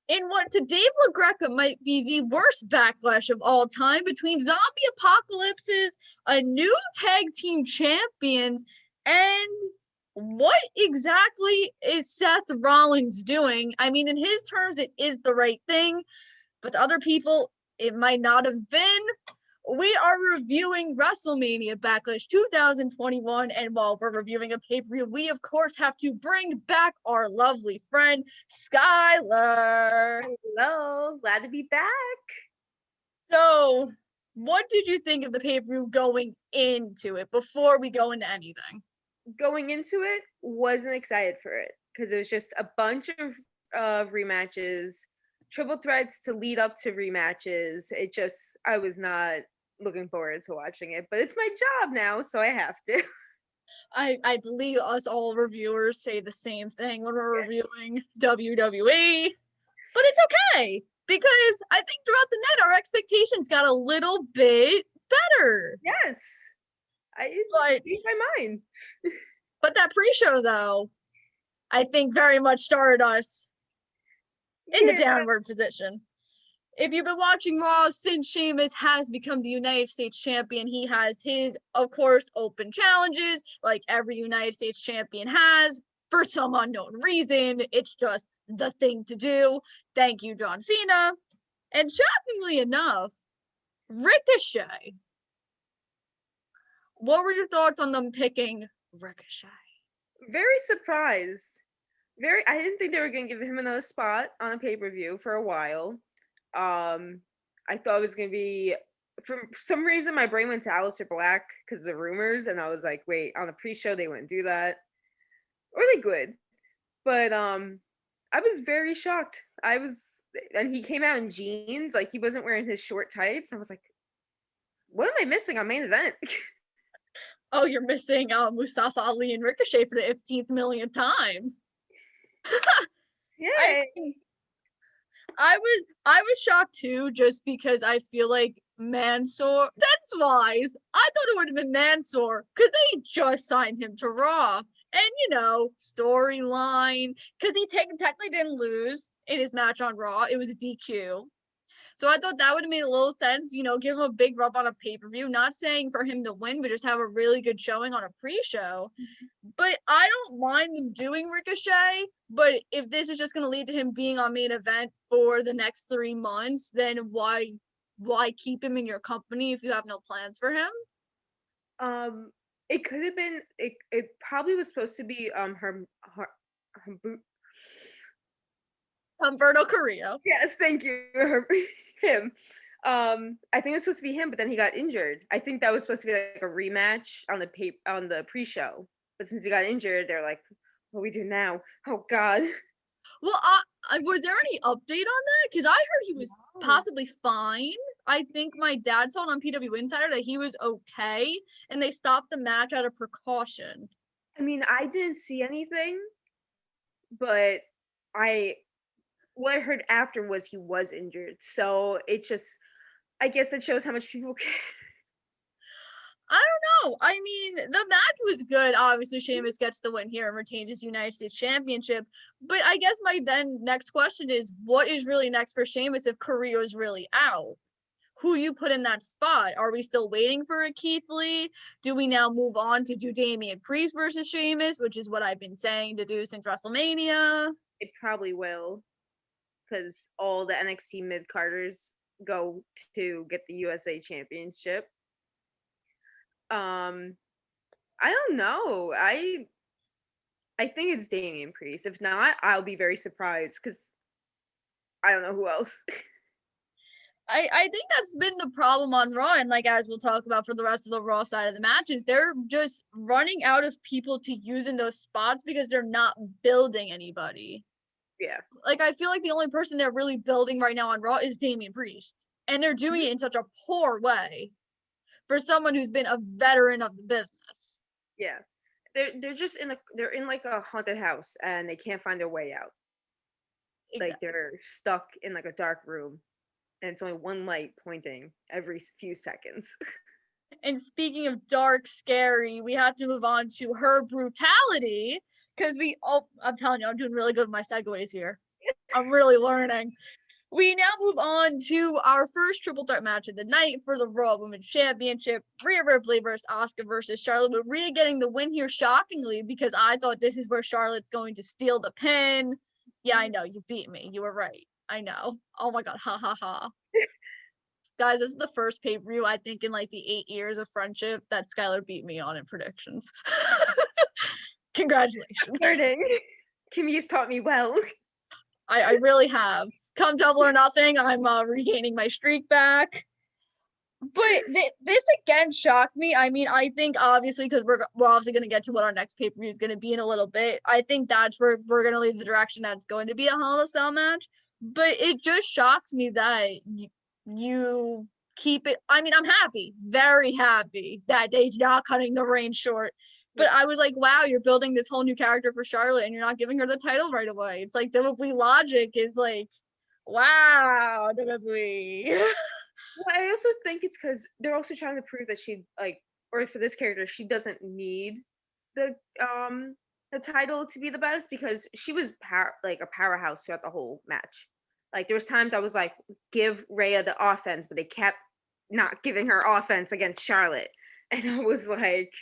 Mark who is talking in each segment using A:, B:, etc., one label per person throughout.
A: in what to Dave LaGreca might be the worst backlash of all time between zombie apocalypses, a new tag team champions, and what exactly is Seth Rollins doing? I mean, in his terms, it is the right thing, but to other people, it might not have been. We are reviewing Wrestlemania Backlash 2021, and while we're reviewing a pay-per-view, we of course have to bring back our lovely friend, Skyler.
B: Hello, glad to be back.
A: So, what did you think of the pay-per-view going into it, before we go into anything?
B: Going into it, wasn't excited for it because it was just a bunch of rematches, triple threats to lead up to rematches. I was not looking forward to watching it, but it's my job now, so I have to.
A: I believe us all reviewers say the same thing when we're reviewing WWE, but it's okay because I think throughout the net our expectations got a little bit better.
B: Yes, I changed my mind.
A: But that pre-show, though, I think very much started us in the downward position. If you've been watching Raw since Sheamus has become the United States champion, he has his, of course, open challenges like every United States champion has. For some unknown reason, it's just the thing to do. Thank you, John Cena. And shockingly enough, Ricochet. What were your thoughts on them picking Ricochet?
B: Very surprised. I didn't think they were going to give him another spot on a pay-per-view for a while. I thought it was going to be, for some reason, my brain went to Aleister Black because of the rumors, and I was like, wait, on the pre-show, they wouldn't do that. Or they could. But, I was very shocked. And he came out in jeans, like, he wasn't wearing his short tights. I was like, what am I missing on main event?
A: Oh, you're missing Mustafa Ali and Ricochet for the 15th millionth time.
B: Yeah.
A: I was shocked too, just because I feel like Mansoor, sense-wise, I thought it would have been Mansoor, because they just signed him to Raw. And, storyline, because he technically didn't lose in his match on Raw. It was a DQ. So I thought that would have made a little sense, give him a big rub on a pay-per-view. Not saying for him to win, but just have a really good showing on a pre-show. But I don't mind them doing Ricochet, but if this is just going to lead to him being on main event for the next 3 months, then why keep him in your company if you have no plans for him?
B: It could have been, it probably was supposed to be
A: Humberto Carrillo.
B: Yes, thank you. Him. I think it was supposed to be him, but then he got injured. I think that was supposed to be like a rematch on the pre-show. But since he got injured, they're like, what do we do now? Oh God.
A: Well, was there any update on that? Because I heard he was possibly fine. I think my dad saw it on PW Insider that he was okay, and they stopped the match out of precaution.
B: I mean, I didn't see anything, but what I heard after was he was injured. So I guess that shows how much people care.
A: I don't know. I mean, the match was good. Obviously, Sheamus gets the win here and retains his United States Championship. But I guess my then next question is, what is really next for Sheamus if Carrillo is really out? Who you put in that spot? Are we still waiting for a Keith Lee? Do we now move on to do Damian Priest versus Sheamus, which is what I've been saying to do since WrestleMania?
B: It probably will, because all the NXT mid-carders go to get the USA Championship. I don't know. I think it's Damian Priest. If not, I'll be very surprised because I don't know who else.
A: I think that's been the problem on Raw, and as we'll talk about for the rest of the Raw side of the matches, they're just running out of people to use in those spots because they're not building anybody.
B: Yeah.
A: I feel like the only person they're really building right now on Raw is Damian Priest, and they're doing it in such a poor way for someone who's been a veteran of the business.
B: Yeah. They're just they're in like a haunted house and they can't find their way out. Exactly. Like they're stuck in like a dark room and it's only one light pointing every few seconds.
A: And speaking of dark, scary, we have to move on to her brutality because I'm telling you, I'm doing really good with my segues here. I'm really learning. We now move on to our first triple threat match of the night for the Raw Women's Championship. Rhea Ripley versus Asuka versus Charlotte. But Rhea getting the win here shockingly because I thought this is where Charlotte's going to steal the pin. Yeah, I know. You beat me. You were right. I know. Oh my God. Ha ha ha. Guys, this is the first pay-per-view, I think, in like the 8 years of friendship that Skyler beat me on in predictions. Congratulations.
B: Learning. Kimmy's taught me well.
A: I really have. Come Double or Nothing, I'm regaining my streak back. But this again shocked me. I mean, I think obviously because we're obviously going to get to what our next pay-per-view is going to be in a little bit. I think that's where we're going to lead the direction that it's going to be a Hell in a Cell match. But it just shocks me that you keep it. I mean, I'm happy, very happy that they're not cutting the reign short. But I was like, wow, you're building this whole new character for Charlotte and you're not giving her the title right away. It's like WWE logic is like, wow, WWE.
B: Well, I also think it's because they're also trying to prove that she or for this character, she doesn't need the title to be the best because she was a powerhouse throughout the whole match. Like there was times I was like, give Rhea the offense, but they kept not giving her offense against Charlotte, and I was like,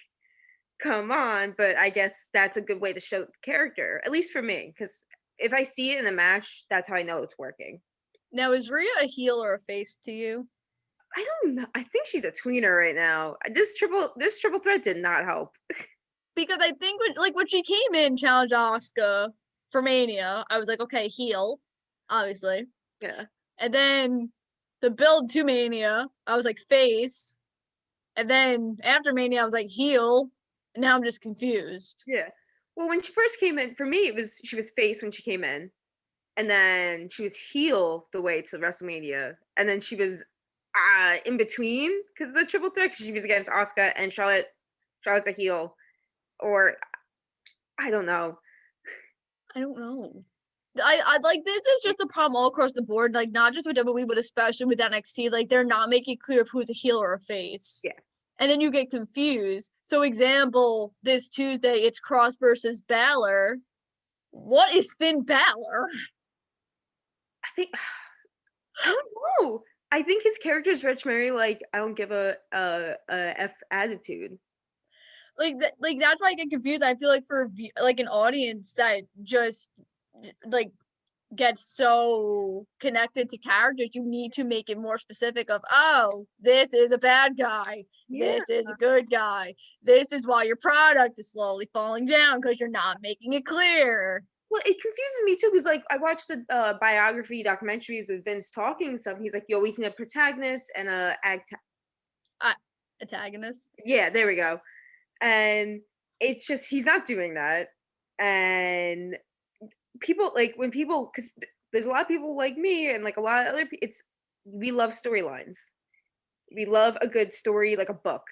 B: come on. But I guess that's a good way to show the character, at least for me, because if I see it in a match, that's how I know it's working.
A: Now, is Rhea a heel or a face to you?
B: I don't know. I think she's a tweener right now. This triple threat did not help.
A: Because I think when she came in, challenged Asuka for Mania, I was like, okay, heel, obviously.
B: Yeah.
A: And then the build to Mania, I was like face. And then after Mania, I was like heel. And now I'm just confused.
B: Yeah. Well, when she first came in, for me, she was face when she came in. And then she was heel the way to WrestleMania. And then she was in between because of the triple threat because she was against Asuka and Charlotte. Charlotte's a heel. Or I don't know.
A: I like this is just a problem all across the board, like not just with WWE, but especially with NXT. Like they're not making clear if who's a heel or a face.
B: Yeah.
A: And then you get confused. So example, this Tuesday, it's Cross versus Balor. What is Finn Balor?
B: I don't know. I think his character is Rich Mary. Like I don't give a F attitude.
A: Like that's why I get confused. I feel like for like an audience that just like gets so connected to characters, you need to make it more specific of, oh, this is a bad guy. Yeah. This is a good guy. This is why your product is slowly falling down because you're not making it clear.
B: Well, it confuses me too because like I watched the biography documentaries with Vince talking and stuff. And he's like, you always need a protagonist and a
A: antagonist.
B: Yeah, there we go. And it's just he's not doing that. And people like when people because there's a lot of people like me and like a lot of other people. We love storylines. We love a good story like a book.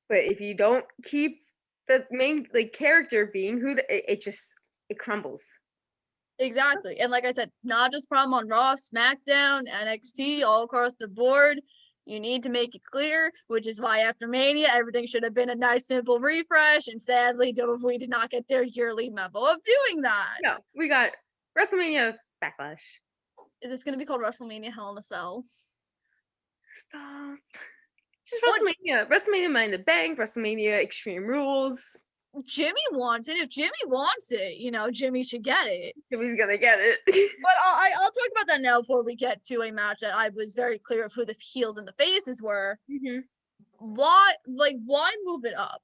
B: But if you don't keep the main like character being who it crumbles.
A: Exactly. And like I said, not just problem on Raw, SmackDown, NXT, all across the board. You need to make it clear, which is why after Mania, everything should have been a nice, simple refresh. And sadly, WWE did not get their yearly memo of doing that.
B: No, we got WrestleMania Backlash.
A: Is this going to be called WrestleMania Hell in a Cell?
B: Stop. Just WrestleMania. WrestleMania Money in the Bank, WrestleMania Extreme Rules.
A: Jimmy wants it. If Jimmy wants it, Jimmy should get it.
B: Jimmy's gonna get it.
A: But I'll talk about that now before we get to a match that I was very clear of who the heels and the faces were.
B: Mm-hmm.
A: Why move it up?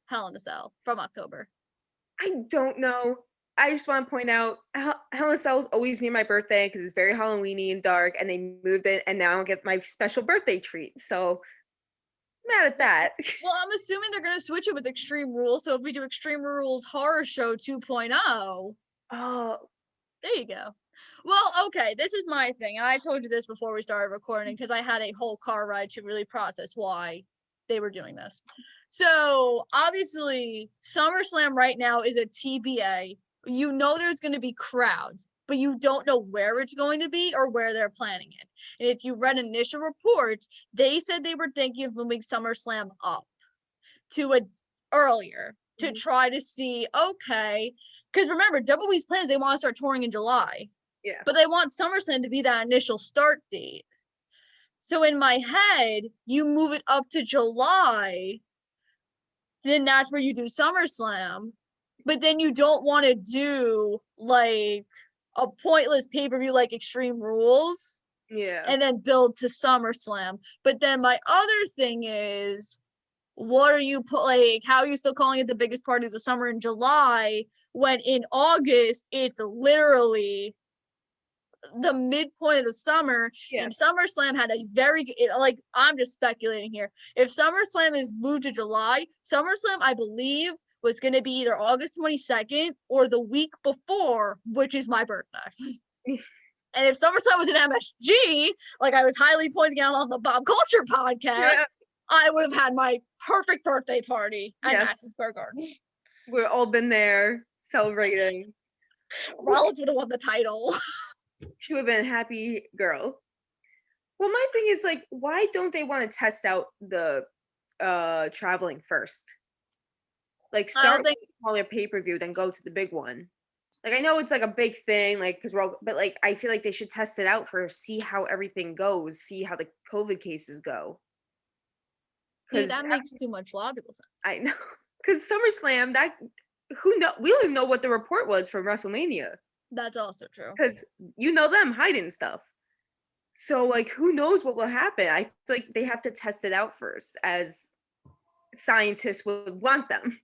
A: Hell in a Cell from October.
B: I don't know. I just want to point out Hell in a Cell is always near my birthday because it's very Halloweeny and dark, and they moved it, and now I get my special birthday treat. So mad at that.
A: Well, I'm assuming they're going to switch it with Extreme Rules. So if we do Extreme Rules Horror Show 2.0.
B: Oh.
A: There you go. Well, okay, this is my thing. And I told you this before we started recording because I had a whole car ride to really process why they were doing this. So obviously, SummerSlam right now is a TBA. You know there's going to be crowds, but you don't know where it's going to be or where they're planning it. And if you read initial reports, they said they were thinking of moving SummerSlam up to earlier to try to see, okay, because remember, WWE's plans, they want to start touring in July.
B: Yeah.
A: But they want SummerSlam to be that initial start date. So in my head, you move it up to July, then that's where you do SummerSlam. But then you don't want to do like a pointless pay-per-view like Extreme Rules
B: Yeah.
A: and then build to SummerSlam. But then my other thing is, what are you how are you still calling it the biggest party of the summer in July when in August it's literally the midpoint of the summer?
B: Yeah.
A: And SummerSlam had a very like, I'm just speculating here. If SummerSlam is moved to July, SummerSlam, I believe, was going to be either August 22nd or the week before, which is my birthday. And if SummerSlam was an MSG, like I was highly pointing out on the Bob Culture podcast, I would have had my perfect birthday party at Madison Square Garden.
B: We've all been there celebrating.
A: Rollins would have won the title.
B: She would have been a happy girl. Well, my thing is, like, why don't they want to test out the traveling first? Like, start with a smaller pay-per-view, then go to the big one. Like, I know it's like a big thing, like, because we're all, but like, I feel like they should test it out first, see how everything goes, see how the COVID cases go.
A: See, that makes too much logical sense.
B: I know, because SummerSlam, who know? We don't even know what the report was from WrestleMania.
A: That's also true.
B: Because you know them hiding stuff. So, like, who knows what will happen? I feel like they have to test it out first, as scientists would want them.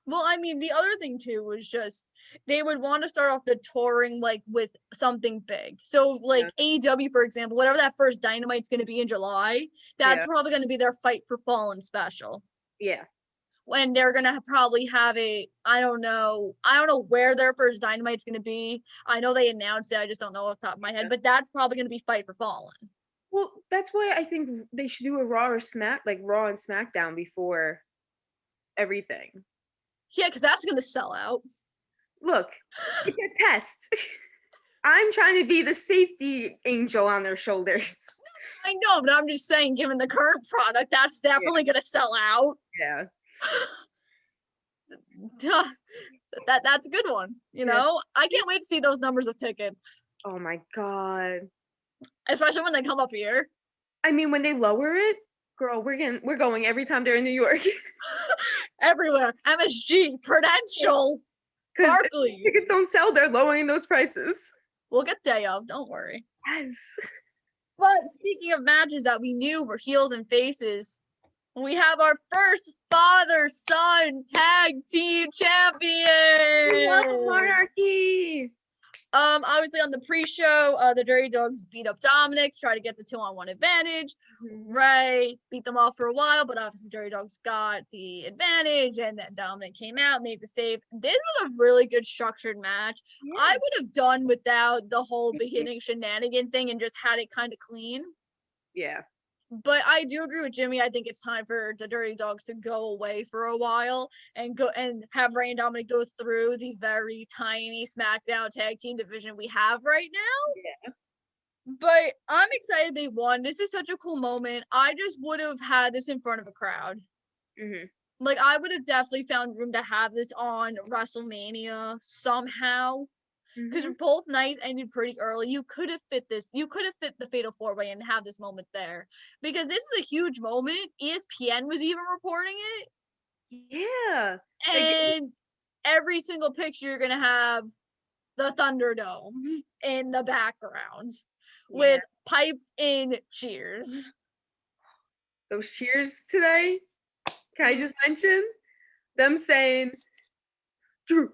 A: Well, I mean, the other thing too was just they would want to start off the touring like with something big. So like AEW, for example, whatever that first Dynamite's going to be in July, that's probably going to be their Fight for Fallen special.
B: Yeah.
A: When they're going to probably have I don't know where their first Dynamite's going to be. I know they announced it, I just don't know off the top of my head, but that's probably going to be Fight for Fallen.
B: Well, that's why I think they should do a Raw and SmackDown before everything.
A: Yeah, because that's going to sell out.
B: Look, it's a test. I'm trying to be the safety angel on their shoulders.
A: I know, but I'm just saying, given the current product, that's definitely going to sell out.
B: Yeah.
A: That's a good one. You know, I can't wait to see those numbers of tickets.
B: Oh my God.
A: Especially when they come up here.
B: I mean, when they lower it, girl, we're going every time they're in New York.
A: Everywhere. MSG, Prudential, Barclays.
B: Tickets don't sell, they're lowering those prices.
A: We'll get day of, don't worry.
B: Yes.
A: But speaking of matches that we knew were heels and faces, we have our first father-son tag team champion.
B: Monarchy.
A: Obviously on the pre-show, the Dirty Dogs beat up Dominic, try to get the 2-on-1 advantage. Ray beat them all for a while, but obviously Dirty Dogs got the advantage, and then Dominic came out, made the save. This was a really good structured match. Yeah. I would have done without the whole beginning shenanigan thing and just had it kind of clean.
B: Yeah.
A: But I do agree with Jimmy. I think it's time for the Dirty Dogs to go away for a while and go and have Ray and Dominic go through the very tiny SmackDown tag team division we have right now.
B: Yeah.
A: But I'm excited they won. This is such a cool moment. I just would have had this in front of a crowd.
B: Mm-hmm.
A: Like, I would have definitely found room to have this on WrestleMania somehow. Because both nights ended pretty early. You could have fit this. You could have fit the Fatal 4-Way and have this moment there. Because this is a huge moment. ESPN was even reporting it.
B: Yeah.
A: And every single picture you're going to have the Thunderdome in the background with piped in cheers.
B: Those cheers today, can I just mention them saying, Drew.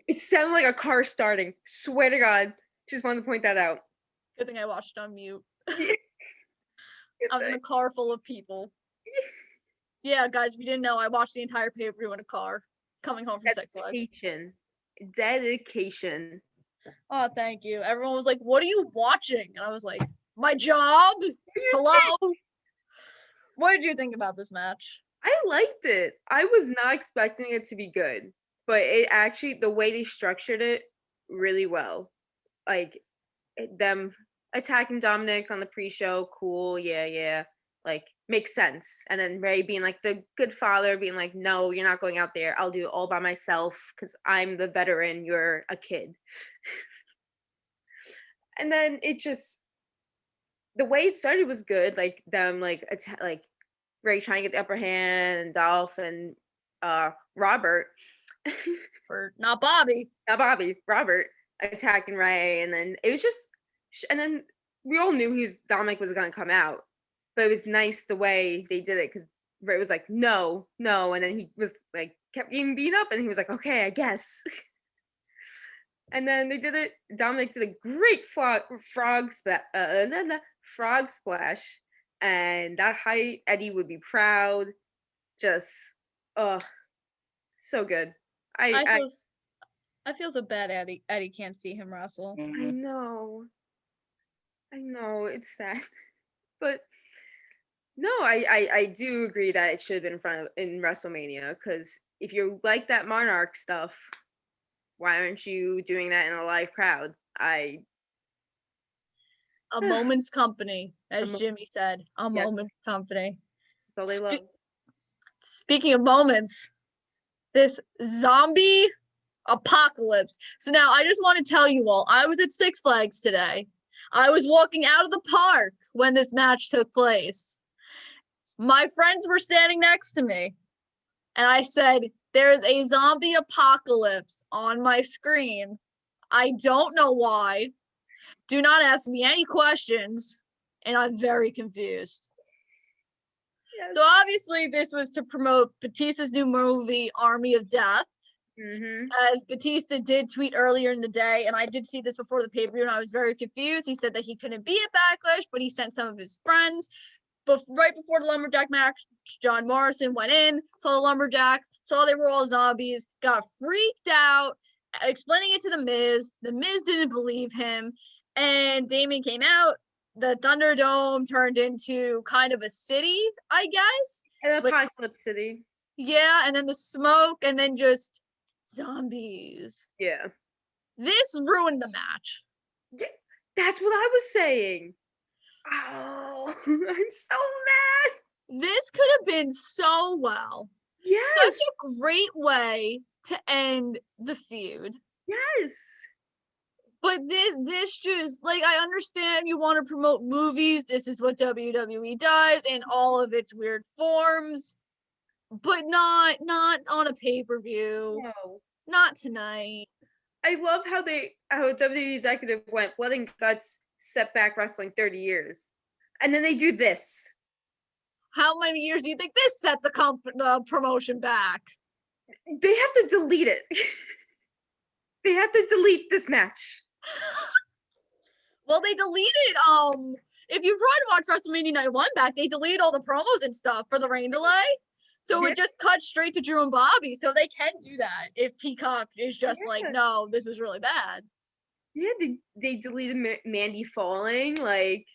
B: It sounded like a car starting. Swear to God. Just wanted to point that out.
A: Good thing I watched on mute. I was in a car full of people. Yeah, guys, if you didn't know, I watched the entire pay-per-view in a car coming home from Six Flags.
B: Dedication.
A: Oh, thank you. Everyone was like, what are you watching? And I was like, my job. Hello. What did you think about this match?
B: I liked it. I was not expecting it to be good. But it actually, the way they structured it really well. Like, them attacking Dominic on the pre-show, cool, yeah. Like, makes sense. And then Ray being like the good father, being like, no, you're not going out there. I'll do it all by myself because I'm the veteran. You're a kid. And then it just, the way it started was good. Like them, like like Ray trying to get the upper hand, and Dolph and Robert,
A: Or not Bobby.
B: not Bobby, Robert attacking Ray, and then it was just, and then we all knew Dominic was gonna come out, but it was nice the way they did it because Ray was like, no, no, and then he was like kept getting beat up, and he was like, okay, I guess. And then they did it. Dominic did a great frog splash, and that height, Eddie would be proud. Just, oh, so good.
A: I feel so bad Eddie can't see him wrestle.
B: I know, it's sad, but no, I do agree that it should have been in WrestleMania, because if you like that Monarch stuff, why aren't you doing that in a live crowd?
A: A moment's company, as Jimmy said. A moment's company.
B: That's all they love.
A: Speaking of moments, this zombie apocalypse. So now I just want to tell you all, I was at Six Flags today. I was walking out of the park when this match took place. My friends were standing next to me, and I said, there's a zombie apocalypse on my screen. I don't know why. Do not ask me any questions, and I'm very confused. Yes. So obviously this was to promote Batista's new movie, Army of Death. Mm-hmm. As Batista did tweet earlier in the day, and I did see this before the pay-per-view, and I was very confused. He said that he couldn't be at Backlash, but he sent some of his friends. But right before the Lumberjack match, John Morrison went in, saw the Lumberjacks, saw they were all zombies, got freaked out, explaining it to The Miz. The Miz didn't believe him, and Damien came out. The Thunderdome turned into kind of a city, I guess.
B: An apocalypse city.
A: Yeah, and then the smoke, and then just zombies.
B: Yeah.
A: This ruined the match.
B: Yeah, that's what I was saying. Oh, I'm so mad.
A: This could have been so well.
B: Yes.
A: Such a great way to end the feud.
B: Yes.
A: But this just, like, I understand you want to promote movies. This is what WWE does in all of its weird forms. But not on a pay-per-view.
B: No.
A: Not tonight.
B: I love how WWE executive went, blood and guts, set back wrestling 30 years. And then they do this.
A: How many years do you think this set the promotion back?
B: They have to delete it. They have to delete this match.
A: Well, they deleted, if you've tried to watch WrestleMania Night 1 back, they deleted all the promos and stuff for the rain delay. So it just cut straight to Drew and Bobby. So they can do that if Peacock is just like, no, this was really bad.
B: Yeah, they deleted Mandy falling, like.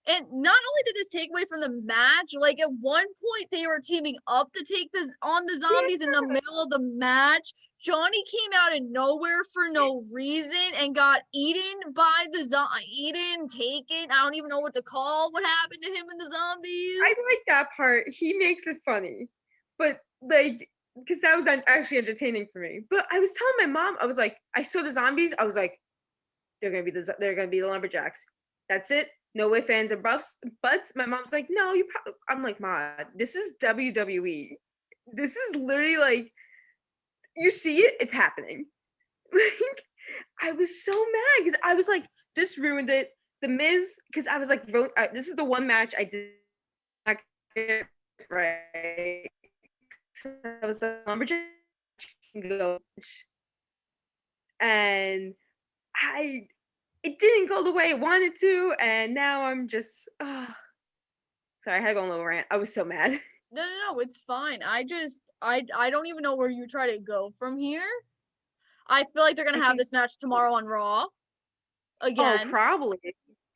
A: And not only did this take away from the match, like at one point they were teaming up to take this on the zombies in the middle of the match. Johnny came out of nowhere for no reason and got eaten by the taken. I don't even know what to call what happened to him and the zombies.
B: I like that part. He makes it funny. But like, because that was actually entertaining for me. But I was telling my mom, I was like, I saw the zombies. I was like, they're gonna be the Lumberjacks. That's it. No way fans or buffs. But my mom's like, no, you probably. I'm like, Ma, this is WWE. This is literally like, you see it, it's happening. Like, I was so mad because I was like, this ruined it. The Miz, because I was like, this is the one match I did not get right. So I was a Lumberjack, and it didn't go the way it wanted to, and now I'm just, sorry, I had to go on a little rant. I was so mad.
A: No, it's fine. I don't even know where you try to go from here. I feel like they're gonna have this match tomorrow on Raw. Again.
B: Oh, probably.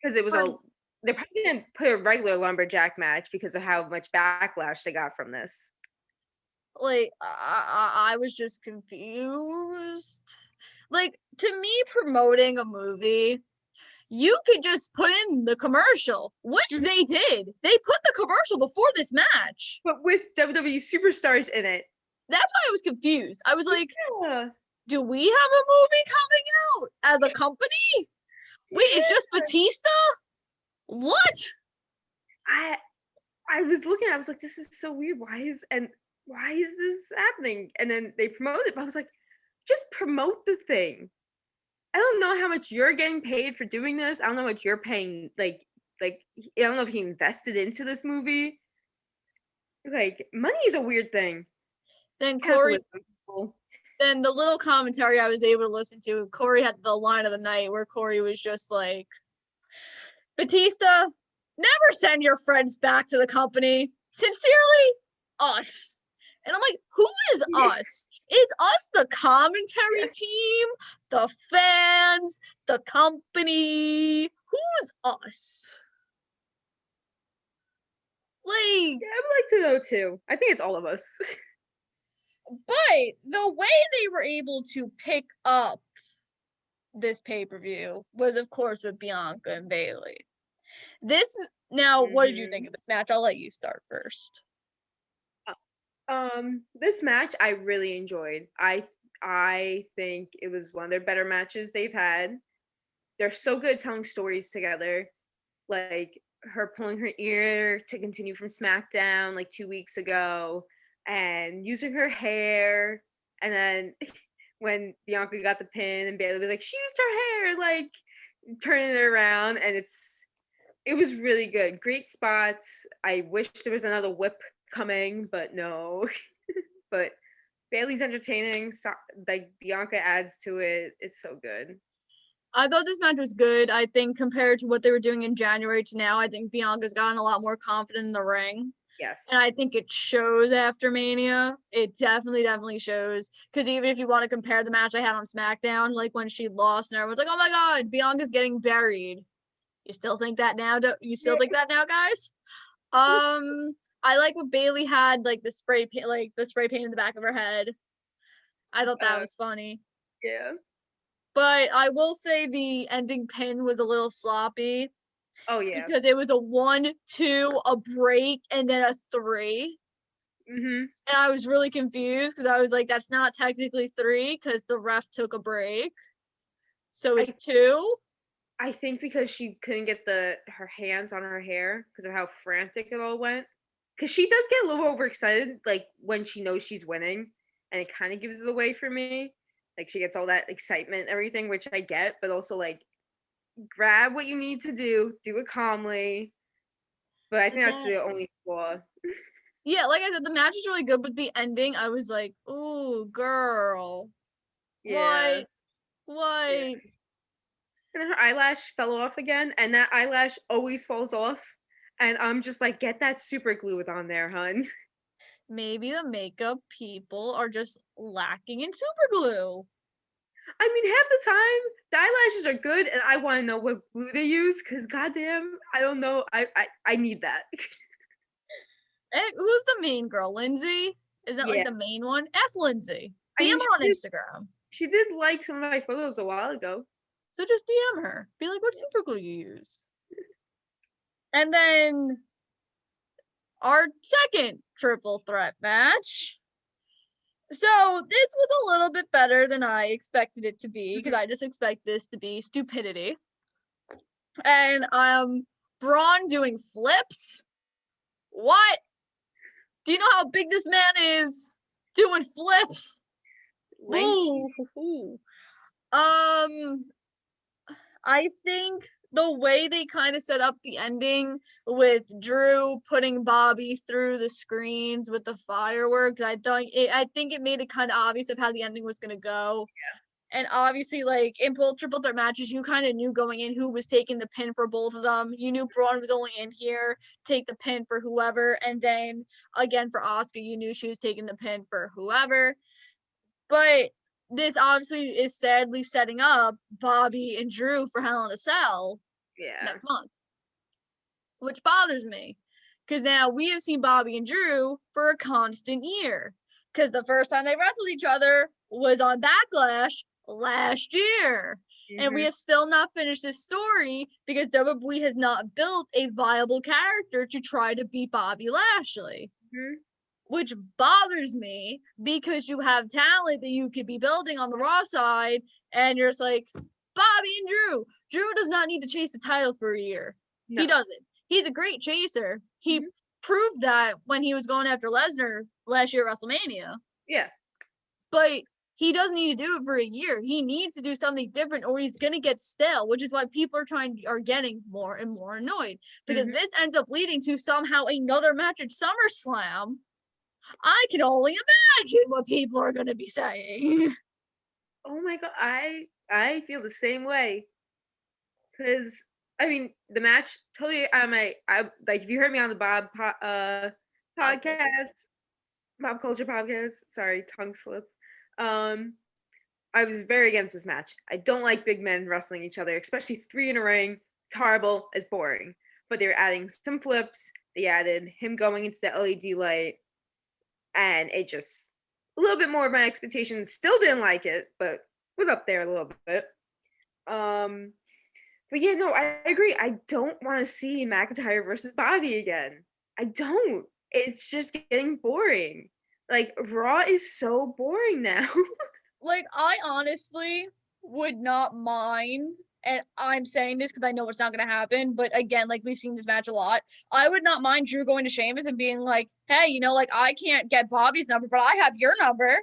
B: Because it was they're probably gonna put a regular Lumberjack match because of how much backlash they got from this.
A: Like, I was just confused. Like, to me, promoting a movie, you could just put in the commercial, which they did. They put the commercial before this match.
B: But with WWE superstars in it.
A: That's why I was confused. I was like, do we have a movie coming out as a company? Wait, it's just Batista? What?
B: I was looking, I was like, this is so weird. Why is this happening? And then they promoted it, but I was like, just promote the thing. I don't know how much you're getting paid for doing this. I don't know what you're paying. Like I don't know if he invested into this movie. Like, money is a weird thing.
A: Then Corey, then the little commentary I was able to listen to, Corey had the line of the night where Corey was just like, Batista, never send your friends back to the company. Sincerely, us. And I'm like, who is us? Is us the commentary team, the fans, the company? Who's us? Like,
B: yeah, I would like to know too. I think it's all of us.
A: But the way they were able to pick up this pay-per-view was, of course, with Bianca and Bayley. What did you think of this match? I'll let you start first.
B: This match I really enjoyed. I think it was one of their better matches they've had. They're so good at telling stories together. Like her pulling her ear to continue from SmackDown like 2 weeks ago, and using her hair, and then when Bianca got the pin and Bayley was like, she used her hair, like turning it around, and it was really good. Great spots. I wish there was another whip coming, but no. But Bayley's entertaining. So, like Bianca adds to it. It's so good.
A: I thought this match was good. I think compared to what they were doing in January to now, I think Bianca's gotten a lot more confident in the ring.
B: Yes.
A: And I think it shows after Mania. It definitely shows. Because even if you want to compare the match I had on SmackDown, like when she lost and everyone's like, oh my God, Bianca's getting buried. You still think that now? Think that now, guys? I like what Bayley had, like the spray paint in the back of her head. I thought that was funny.
B: Yeah.
A: But I will say the ending pin was a little sloppy.
B: Oh yeah.
A: Because it was a 1, 2, a break, and then a 3.
B: And
A: I was really confused because I was like, that's not technically 3 because the ref took a break. So it's 2.
B: I think because she couldn't get her hands on her hair because of how frantic it all went. Because she does get a little overexcited, like when she knows she's winning, and it kind of gives it away for me. Like she gets all that excitement, and everything, which I get, but also like grab what you need to do it calmly. But I think that's the only flaw.
A: Yeah, like I said, the match is really good, but the ending, I was like, ooh, girl.
B: Yeah.
A: What?
B: Yeah. And then her eyelash fell off again, and that eyelash always falls off. And I'm just like, get that super glue on there, hun.
A: Maybe the makeup people are just lacking in super glue.
B: I mean, half the time the eyelashes are good, and I want to know what glue they use because, goddamn, I don't know. I need that.
A: Hey, who's the main girl? Lindsay? Is that like the main one? Ask Lindsay. DM her on Instagram.
B: She did like some of my photos a while ago.
A: So just DM her. Be like, what super glue you use? And then our second triple threat match. So this was a little bit better than I expected it to be because I just expect this to be stupidity. And Braun doing flips. What? Do you know how big this man is doing flips? Ooh. I think the way they kind of set up the ending with Drew putting Bobby through the screens with the fireworks, I think it made it kind of obvious of how the ending was going to go. Yeah. And obviously, like, in both triple threat matches, you kind of knew going in who was taking the pin for both of them. You knew Braun was only in here, take the pin for whoever. And then, again, for Asuka, you knew she was taking the pin for whoever. But this obviously is sadly setting up Bobby and Drew for Hell in a Cell next month. Which bothers me. Because now we have seen Bobby and Drew for a constant year. Because the first time they wrestled each other was on Backlash last year. Mm-hmm. And we have still not finished this story because WWE has not built a viable character to try to beat Bobby Lashley. Mm-hmm. Which bothers me because you have talent that you could be building on the Raw side, and you're just like, Bobby and Drew. Drew does not need to chase the title for a year.
B: No.
A: He doesn't. He's a great chaser. He proved that when he was going after Lesnar last year at WrestleMania.
B: Yeah.
A: But he doesn't need to do it for a year. He needs to do something different or he's going to get stale, which is why people are getting more and more annoyed. Because this ends up leading to somehow another match at SummerSlam. I can only imagine what people are going to be saying.
B: Oh my god, I feel the same way. Cause I mean the match totally. I like if you heard me on the podcast, Bob Culture podcast. Sorry, tongue slip. I was very against this match. I don't like big men wrestling each other, especially 3 in a ring. It's horrible. It's boring. But they were adding some flips. They added him going into the LED light, and it just a little bit more of my expectations. Still didn't like it, but was up there a little bit. But yeah, no, I agree. I don't want to see McIntyre versus Bobby again. I don't. It's just getting boring. Like Raw is so boring now.
A: Like, I honestly would not mind, and I'm saying this because I know it's not going to happen, but again, like, we've seen this match a lot. I would not mind Drew going to Sheamus and being like, hey, you know, like, I can't get Bobby's number, but I have your number.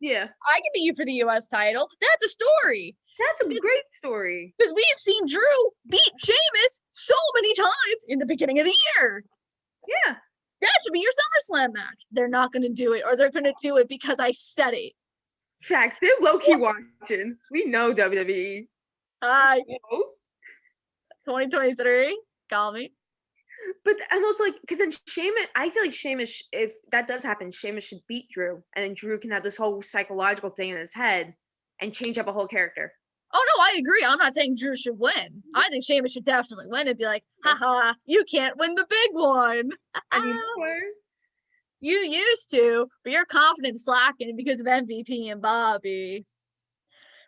B: Yeah.
A: I can beat you for the U.S. title. That's a story.
B: That's a great story.
A: Because we've seen Drew beat Sheamus so many times in the beginning of the year.
B: Yeah.
A: That should be your SummerSlam match. They're not going to do it, or they're going to do it because I said it.
B: Facts. They're low-key watching. We know WWE.
A: Hi. 2023. Call me.
B: But I'm also like, because then Sheamus, I feel like Sheamus, if that does happen, Sheamus should beat Drew. And then Drew can have this whole psychological thing in his head and change up a whole character.
A: Oh, no, I agree. I'm not saying Drew should win. I think Sheamus should definitely win and be like, haha, you can't win the big one.
B: Anymore.
A: You used to, but your confidence slacking because of MVP and Bobby.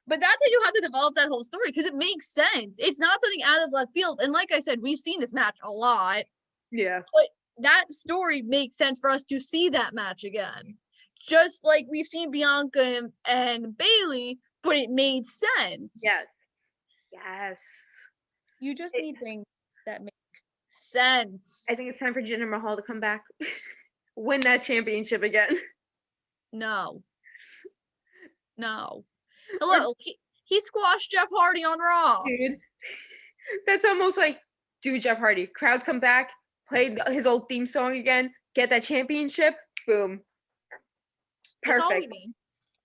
A: But that's how you have to develop that whole story because it makes sense. It's not something out of left field. And like I said, we've seen this match a lot.
B: Yeah.
A: But that story makes sense for us to see that match again. Just like we've seen Bianca and Bayley, but it made sense.
B: Yes. Yes.
A: You just need things that make sense.
B: I think it's time for Jinder Mahal to come back. Win that championship again.
A: No. Hello, he squashed Jeff Hardy on Raw.
B: Dude, that's almost like, dude, Jeff Hardy. Crowds come back, play his old theme song again, get that championship, boom. Perfect.
A: That's all we need.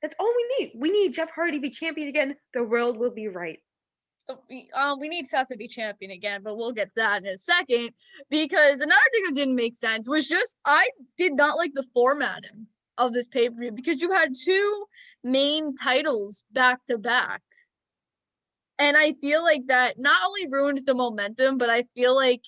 B: That's all we need. We need Jeff Hardy to be champion again. The world will be right.
A: We need Seth to be champion again, but we'll get to that in a second. Because another thing that didn't make sense was just I did not like the formatting of this pay-per-view because you had 2 main titles back to back. And I feel like that not only ruins the momentum, but I feel like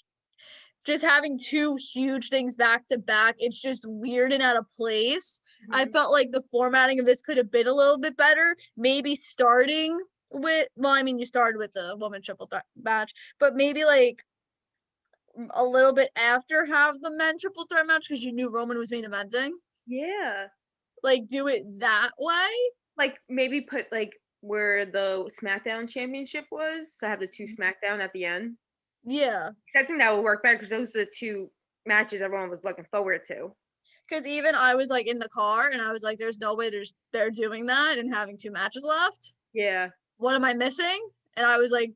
A: just having 2 huge things back to back, it's just weird and out of place. I felt like the formatting of this could have been a little bit better. Maybe starting with, well, I mean, you started with the woman triple threat match, but maybe like a little bit after have the men triple threat match because you knew Roman was main eventing.
B: Yeah.
A: Like, do it that way.
B: Like, maybe put, like, where the SmackDown championship was, so have the 2 SmackDown at the end.
A: Yeah.
B: I think that would work better because those are the 2 matches everyone was looking forward to.
A: Because even I was, like, in the car, and I was like, there's no way they're doing that and having 2 matches left.
B: Yeah.
A: What am I missing? And I was like,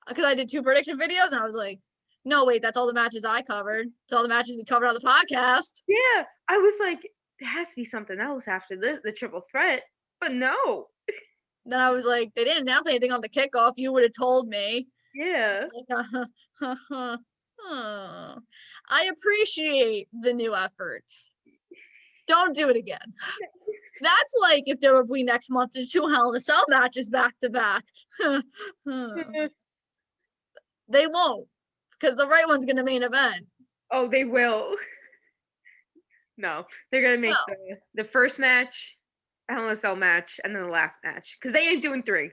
A: because I did 2 prediction videos, and I was like, no, wait, that's all the matches I covered. It's all the matches we covered on the podcast.
B: Yeah. I was like, there has to be something else after the triple threat. But no.
A: Then I was like, they didn't announce anything on the kickoff. You would have told me.
B: Yeah.
A: Like, I appreciate the new effort. Don't do it again. That's like if there would be next month in 2 Hell in a Cell matches back to back. They won't, because the right one's gonna main event.
B: Oh, they will. No, they're gonna make the first match a Hell in a Cell match and then the last match because they ain't doing 3.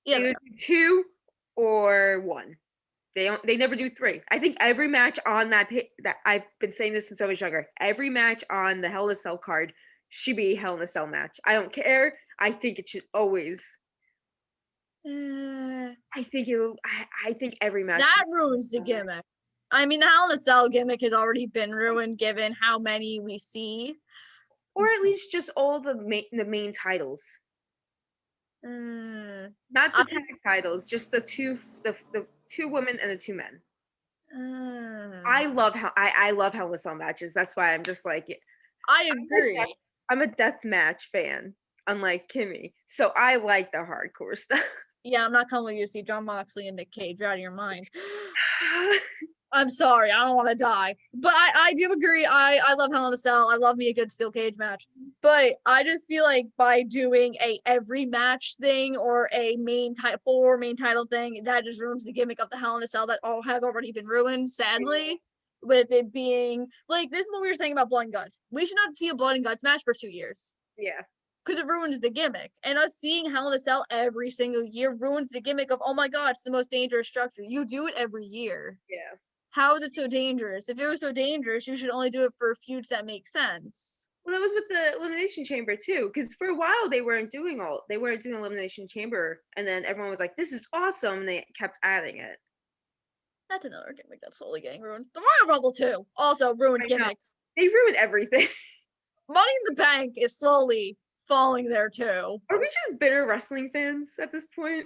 A: Yeah,
B: they do 2 or 1. They never do 3. I think every match on that I've been saying this since I was younger. Every match on the Hell in a Cell card should be a Hell in a Cell match. I don't care. I think it should always I think I think every match.
A: That ruins the gimmick. I mean, the Hell in a Cell gimmick has already been ruined given how many we see.
B: Or at least just all the main titles. Not the tag titles, just the two women and the 2 men. I love Hell in a Cell matches. That's why I'm just like,
A: I agree.
B: I'm a death match fan, unlike Kimmy. So I like the hardcore stuff.
A: Yeah, I'm not coming with you to see John Moxley and Nick Cage. You're out of your mind. I'm sorry, I don't want to die. But I do agree. I love Hell in a Cell. I love me a good steel cage match. But I just feel like by doing a every match thing or a main title thing, that just ruins the gimmick of the Hell in a Cell that all has already been ruined, sadly. With it being like, this is what we were saying about Blood and Guts. We should not see a Blood and Guts match for 2 years.
B: Yeah.
A: Because it ruins the gimmick. And us seeing Hell in a Cell every single year ruins the gimmick of, oh my God, it's the most dangerous structure. You do it every year.
B: Yeah.
A: How is it so dangerous? If it was so dangerous, you should only do it for feuds that make sense.
B: Well, that was with the Elimination Chamber too, because for a while they weren't doing Elimination Chamber, and then everyone was like, "This is awesome," and they kept adding it.
A: That's another gimmick that's slowly getting ruined. The Royal Rumble too, also ruined gimmick.
B: They ruined everything.
A: Money in the Bank is slowly falling there too.
B: Are we just bitter wrestling fans at this point?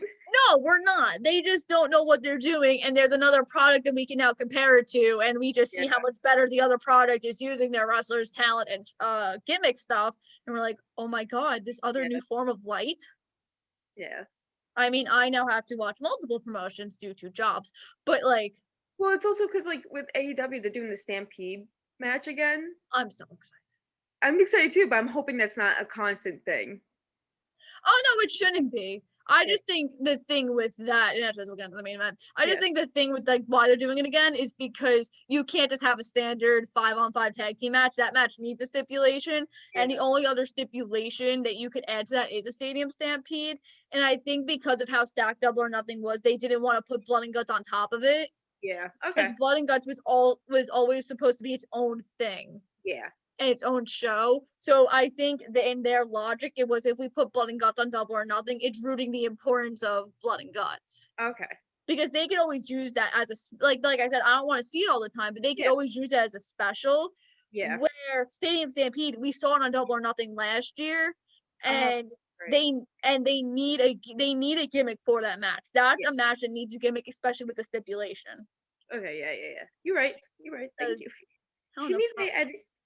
A: No, we're not. They just don't know what they're doing, and there's another product that we can now compare it to, and we just see how much better the other product is using their wrestlers' talent and gimmick stuff, and we're like, oh my God, this other new form of light.
B: Yeah.
A: I mean, I now have to watch multiple promotions due to jobs, but like,
B: well, it's also because like with AEW, they're doing the Stampede match again.
A: I'm so excited.
B: I'm excited too, but I'm hoping that's not a constant thing.
A: Oh no, it shouldn't be. I just think the thing with that, and after we'll get into the main event, I just think the thing with like why they're doing it again is because you can't just have a standard 5-on-5 tag team match. That match needs a stipulation, and the only other stipulation that you could add to that is a Stadium Stampede. And I think because of how stacked Double or Nothing was, they didn't want to put Blood and Guts on top of it.
B: Yeah. Okay.
A: Because Blood and Guts was always supposed to be its own thing.
B: Yeah.
A: And its own show. So I think that in their logic, it was if we put Blood and Guts on Double or Nothing, it's rooting the importance of Blood and Guts.
B: Okay.
A: Because they could always use that as a, like I said, I don't want to see it all the time, but they could always use it as a special.
B: Yeah.
A: Where Stadium Stampede, we saw it on Double or Nothing last year, and they need a gimmick for that match. That's a match that needs a gimmick, especially with the stipulation.
B: Okay. Yeah. You're right. Thank you.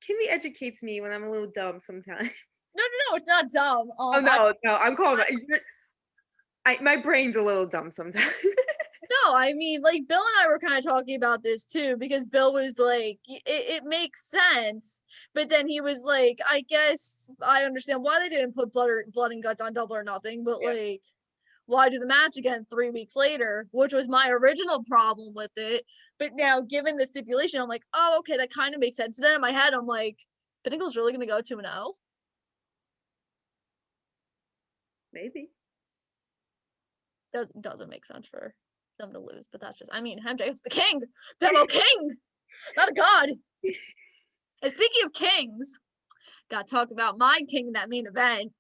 B: Kimmy educates me when I'm a little dumb sometimes.
A: No, it's not dumb.
B: No, I'm calling my brain's a little dumb sometimes.
A: No, I mean, like, Bill and I were kind of talking about this too, because Bill was like, it makes sense, but then he was like, I guess I understand why they didn't put blood and Guts on Double or Nothing, but like, why do the match again 3 weeks later, which was my original problem with it. But now, given the stipulation, I'm like, oh, okay, that kind of makes sense. But then in my head, I'm like, Pinnacle's really going to go 2-0?
B: Maybe.
A: Doesn't make sense for them to lose, but that's just, I mean, MJF's the king. Demo king, not a god. And speaking of kings, gotta talk about my king in that main event.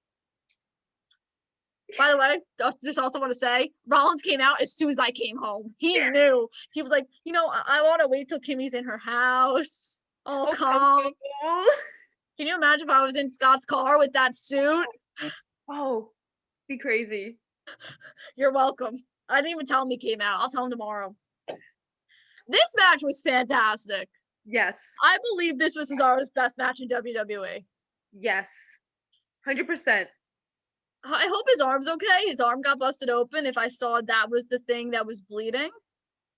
A: By the way, I just also want to say, Rollins came out as soon as I came home. He knew. He was like, I want to wait till Kimmy's in her house, all calm. Can you imagine if I was in Scott's car with that suit?
B: Oh, be crazy.
A: You're welcome. I didn't even tell him he came out. I'll tell him tomorrow. This match was fantastic.
B: Yes.
A: I believe this was Cesaro's best match in WWE.
B: Yes. 100%.
A: I hope his arm's okay. His arm got busted open. If I saw that was the thing that was bleeding.
B: It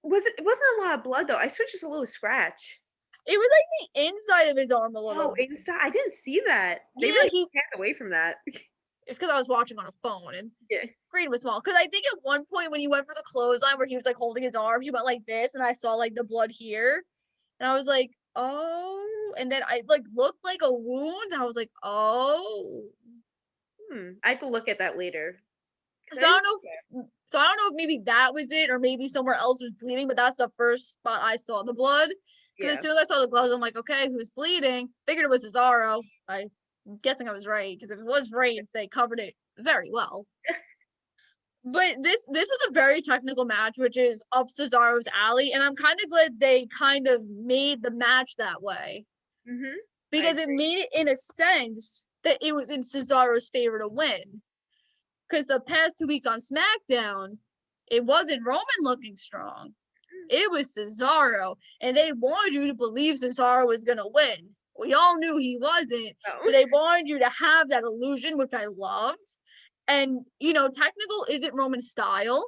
B: wasn't a lot of blood though. I saw just a little scratch.
A: It was like the inside of his arm a little.
B: Oh, inside. I didn't see that. They he kept away from that.
A: It's because I was watching on a phone and screen was small. Because I think at one point when he went for the clothesline where he was like holding his arm, he went like this, and I saw like the blood here, and I was like, oh, and then I like looked like a wound. And I was like, oh.
B: I have to look at that later.
A: So I don't know if maybe that was it or maybe somewhere else was bleeding, but that's the first spot I saw the blood. Because as soon as I saw the gloves, I'm like, okay, who's bleeding? Figured it was Cesaro. I'm guessing I was right, because if it was Reigns, they covered it very well. But this was a very technical match, which is up Cesaro's alley, and I'm kind of glad they kind of made the match that way.
B: Mm-hmm.
A: Because it made it in a sense that it was in Cesaro's favor to win. Because the past 2 weeks on SmackDown, it wasn't Roman looking strong. It was Cesaro, and they wanted you to believe Cesaro was going to win. We all knew he wasn't, but they wanted you to have that illusion, which I loved. And, technical isn't Roman's style.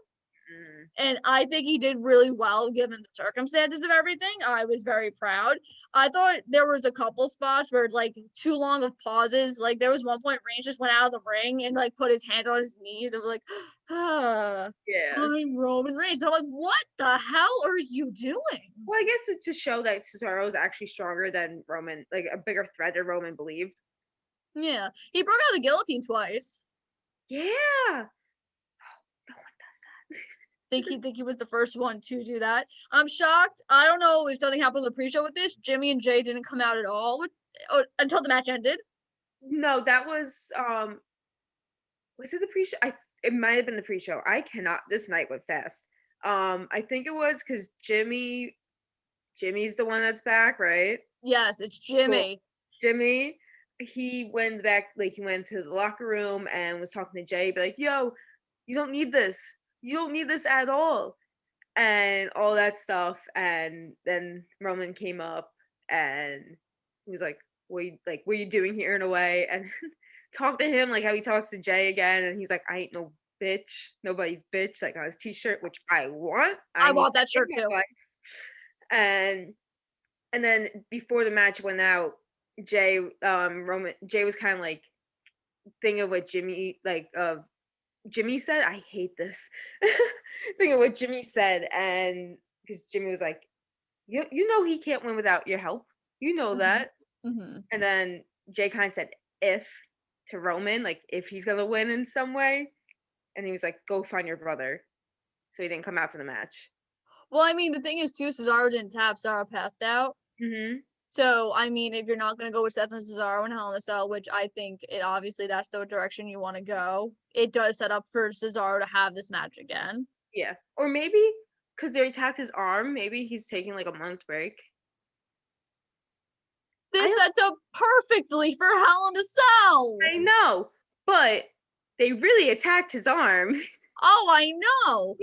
A: And I think he did really well given the circumstances of everything. I was very proud. I thought there was a couple spots where too long of pauses. Like there was one point Reigns just went out of the ring and put his hand on his knees and was
B: yeah,
A: I'm Roman Reigns. And I'm like, what the hell are you doing?
B: Well, I guess it's to show that Cesaro is actually stronger than Roman, like a bigger threat than Roman believed.
A: Yeah, he broke out the guillotine twice.
B: Yeah. No one does that.
A: Think he was the first one to do that. I'm shocked. I don't know if something happened in the pre-show with this. Jimmy and Jay didn't come out at all until the match ended.
B: No, that was it the pre-show? It might have been the pre-show. I cannot. This night went fast. I think it was because Jimmy's the one that's back, right?
A: Yes, it's Jimmy.
B: Cool. Jimmy, he went back, he went to the locker room and was talking to Jay, be like, yo, you don't need this. You don't need this at all. And all that stuff. And then Roman came up and he was like, what are you doing here in a way? And talked to him like how he talks to Jay again. And he's like, I ain't no bitch. Nobody's bitch. Like on his t-shirt, which I want.
A: I want that shirt too.
B: And then before the match went out, Jay was kind of like thinking of what Jimmy said. I hate this. Thinking of what Jimmy said, and because Jimmy was like, you know he can't win without your help. You know that.
A: Mm-hmm.
B: And then Jay kind of said if to Roman, like if he's gonna win in some way. And he was like, go find your brother. So he didn't come out for the match.
A: Well, I mean, the thing is, too, Cesaro didn't tap. Cesaro passed out.
B: Mm-hmm.
A: So, I mean, if you're not going to go with Seth and Cesaro and Hell in a Cell, which I think obviously that's the direction you want to go, it does set up for Cesaro to have this match again.
B: Yeah. Or maybe, because they attacked his arm, maybe he's taking a month break.
A: This sets up perfectly for Hell in a Cell.
B: I know, but they really attacked his arm.
A: Oh, I know.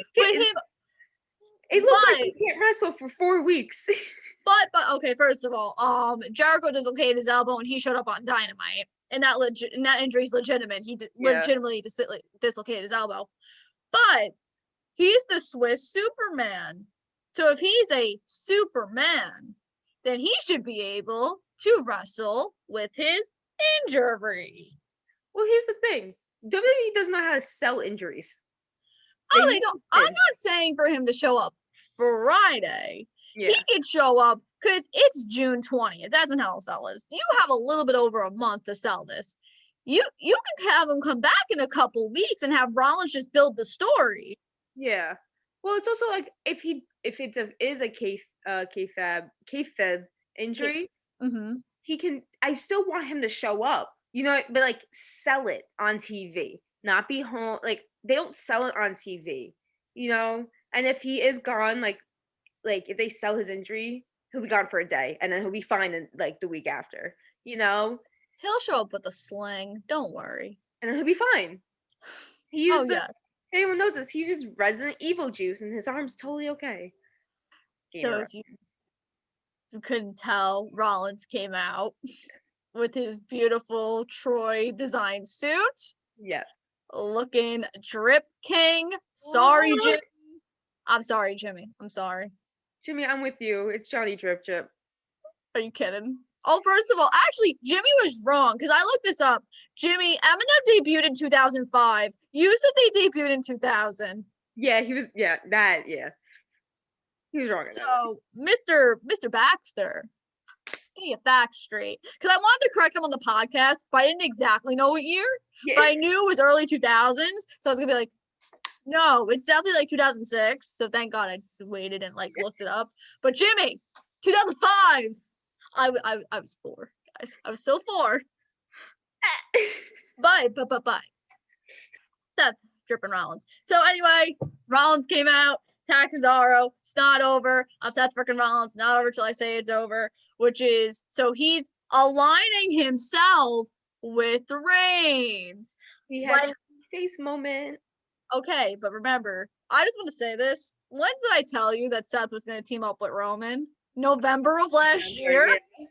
B: It looks like he can't wrestle for 4 weeks.
A: But okay, first of all, Jericho dislocated his elbow and he showed up on Dynamite, and that injury is legitimate. He legitimately dislocated his elbow, but he's the Swiss Superman. So if he's a Superman, then he should be able to wrestle with his injury.
B: Well, here's the thing: WWE doesn't know how to sell injuries.
A: They don't. I'm not saying for him to show up Friday.
B: Yeah.
A: He could show up because it's June 20th. That's when Hell in a Cell is. You have a little bit over a month to sell this. You can have him come back in a couple weeks and have Rollins just build the story.
B: Yeah. Well, it's also if it is a kayfabe injury, he can. I still want him to show up. But sell it on TV, not be home. They don't sell it on TV. And if he is gone, if they sell his injury, he'll be gone for a day and then he'll be fine in the week after, He'll
A: show up with a sling. Don't worry.
B: And then he'll be fine. Anyone knows this. He uses Resident Evil juice and his arm's totally okay.
A: So if you couldn't tell, Rollins came out with his beautiful Troy design suit.
B: Yeah.
A: Looking drip king. Sorry, Jimmy. I'm sorry, Jimmy. I'm sorry.
B: Jimmy, I'm with you. It's Johnny Drip Drip.
A: Are you kidding? Oh, first of all, actually, Jimmy was wrong because I looked this up. Jimmy, Eminem debuted in 2005. You said they debuted in 2000.
B: Yeah, he was. Yeah, that. Yeah, he was wrong.
A: So, Mr. Baxter, get your facts straight. Because I wanted to correct him on the podcast, but I didn't exactly know what year. Yeah. But I knew it was early 2000s, so I was gonna be like, no, it's definitely 2006. So thank God I waited and looked it up. But Jimmy, 2005. I was 4, guys. I was still 4. But. Seth, tripping Rollins. So anyway, Rollins came out, attacked Cesaro. It's not over. Upset freaking Rollins. Not over till I say it's over. Which is, so he's aligning himself with Reigns.
B: He had a face moment.
A: Okay, but remember, I just want to say this. When did I tell you that Seth was going to team up with Roman? November of last year?
B: Yeah.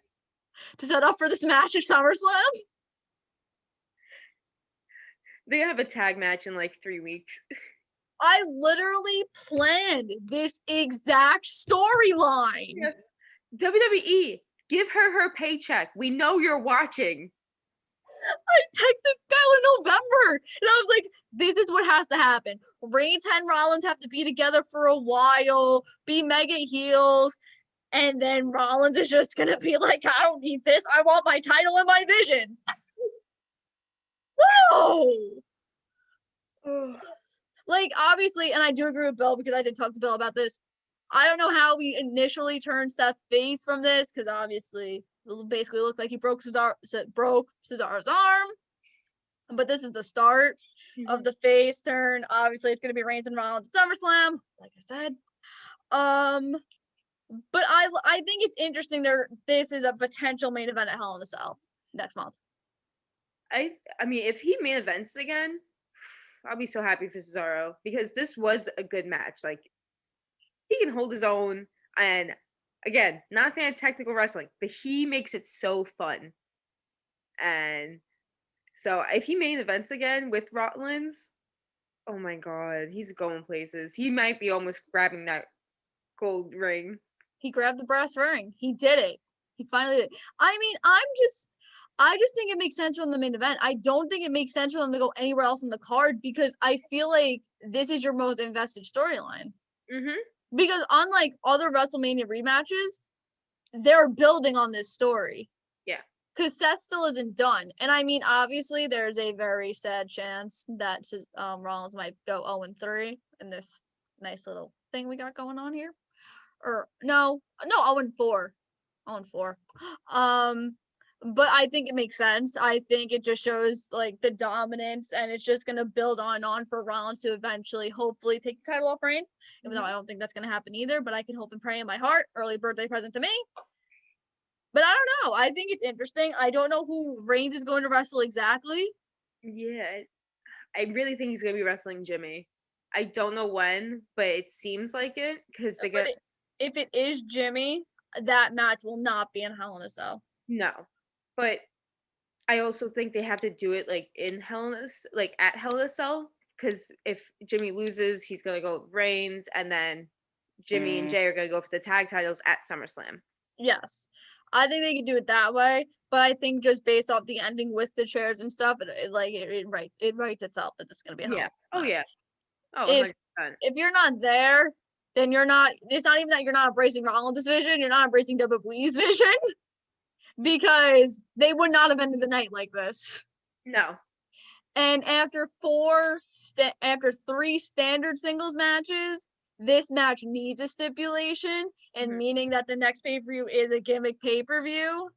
A: To set up for this match at SummerSlam?
B: They have a tag match in like 3 weeks.
A: I literally planned this exact storyline.
B: Yeah. WWE, give her paycheck. We know you're watching.
A: I texted Skyler in November, and I was like, this is what has to happen. Reigns and Rollins have to be together for a while, be mega heels, and then Rollins is just going to be like, I don't need this. I want my title and my vision. Whoa! Like, obviously, and I do agree with Bill because I did talk to Bill about this. I don't know how we initially turned Seth's face from this because obviously it basically looked like he broke Cesaro's arm. But this is the start of the face turn. Obviously, it's going to be Reigns and Rollins at SummerSlam, like I said. But I think it's interesting. This is a potential main event at Hell in a Cell next month.
B: I mean, if he main events again, I'll be so happy for Cesaro because this was a good match. Like, he can hold his own, and again, not a fan of technical wrestling, but he makes it so fun. And so, if he main events again with Rollins, oh my god, he's going places. He might be almost grabbing that gold ring.
A: He grabbed the brass ring. He did it. He finally did it. I mean, I just think it makes sense on the main event. I don't think it makes sense for them to go anywhere else in the card because I feel like this is your most invested storyline.
B: Mm-hmm.
A: Because unlike other WrestleMania rematches, they're building on this story.
B: Yeah.
A: Because Seth still isn't done. And I mean, obviously, there's a very sad chance that Rollins might go 0-3 in this nice little thing we got going on here. Or no, 0-4. 0-4. But I think it makes sense. I think it just shows like the dominance, and it's just gonna build on for Rollins to eventually, hopefully, take the title off Reigns. Even though I don't think that's gonna happen either, but I can hope and pray in my heart. Early birthday present to me. But I don't know. I think it's interesting. I don't know who Reigns is going to wrestle exactly.
B: Yeah, I really think he's gonna be wrestling Jimmy. I don't know when, but it seems like it because they get.
A: If it is Jimmy, that match will not be in Hell in a Cell.
B: No, but I also think they have to do it like in at Hell in a Cell, because if Jimmy loses, he's gonna go with Reigns, and then Jimmy and Jay are gonna go for the tag titles at SummerSlam.
A: Yes, I think they could do it that way, but I think just based off the ending with the chairs and stuff, it writes itself that it's gonna be a
B: yeah.
A: Hell.
B: Oh yeah. Oh,
A: if you're not there, then you're not. It's not even that you're not embracing Rollins' vision. You're not embracing WWE's vision. Because they would not have ended the night like this.
B: No.
A: And after three standard singles matches, this match needs a stipulation, and meaning that the next pay-per-view is a gimmick pay-per-view,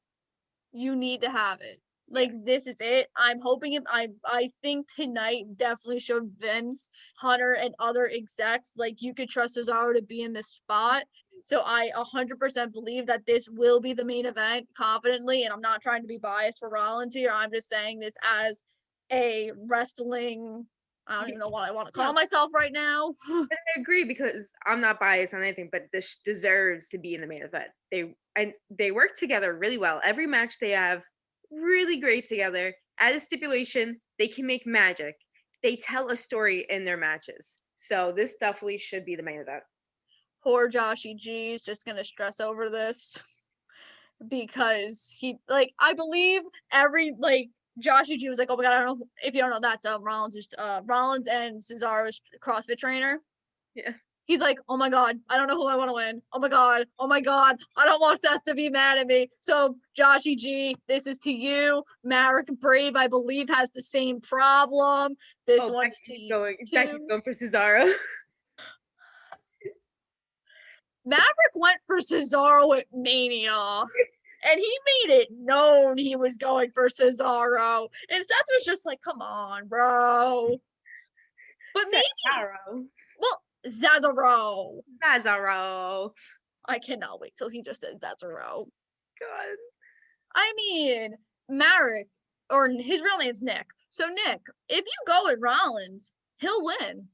A: you need to have it. Like, this is it. I'm hoping I think tonight definitely showed Vince, Hunter, and other execs, like, you could trust Cesaro to be in this spot. So I 100% believe that this will be the main event confidently, and I'm not trying to be biased for Rollins here. I'm just saying this as a wrestling, I don't even know what I want to call myself right now.
B: I agree because I'm not biased on anything, but this deserves to be in the main event. They work together really well. Every match they have really great together. At a stipulation, they can make magic. They tell a story in their matches. So this definitely should be the main event.
A: Poor Joshy G is just gonna stress over this because I believe Joshy G was like, oh my god, I don't know if you don't know that's Rollins and Cesaro's CrossFit trainer.
B: Yeah.
A: He's like, oh my god, I don't know who I want to win. Oh my god, I don't want Seth to be mad at me. So Joshy G, this is to you. Marek Brave, I believe, has the same problem. This one's to you.
B: Becky's going for Cesaro.
A: Maverick went for Cesaro at Mania, and he made it known he was going for Cesaro. And Seth was just like, come on, bro. But maybe,
B: Cesaro.
A: well, Cesaro.
B: Cesaro.
A: I cannot wait till he just says Cesaro.
B: God.
A: I mean, Marek, or his real name's Nick. So Nick, if you go with Rollins, he'll win.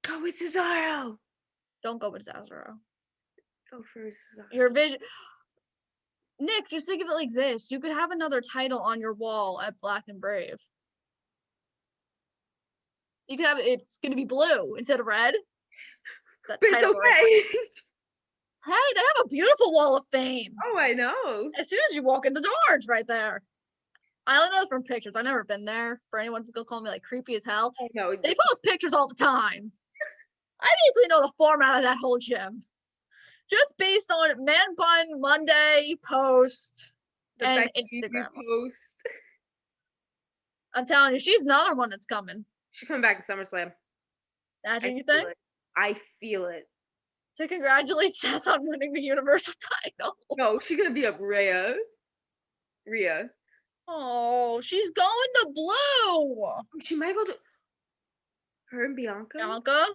B: Go with Cesaro.
A: Don't go with Cesaro.
B: Go for Cesaro.
A: Your vision. Nick, just think of it like this. You could have another title on your wall at Black and Brave. You could have it's gonna be blue instead of red.
B: But it's okay.
A: Hey, they have a beautiful wall of fame.
B: Oh, I know.
A: As soon as you walk in the door, it's right there. I only know it from pictures. I've never been there. For anyone who's gonna call me like creepy as hell.
B: I know.
A: They post pictures all the time. I basically know the format of that whole gym. Just based on Man Bun Monday post and Instagram
B: post.
A: I'm telling you, she's another one that's coming.
B: She's coming back to SummerSlam.
A: That's what you think?
B: I feel it.
A: To congratulate Seth on winning the Universal title.
B: No, she's gonna be a Rhea.
A: Oh, she's going to blue.
B: She might go to her and Bianca.
A: Bianca?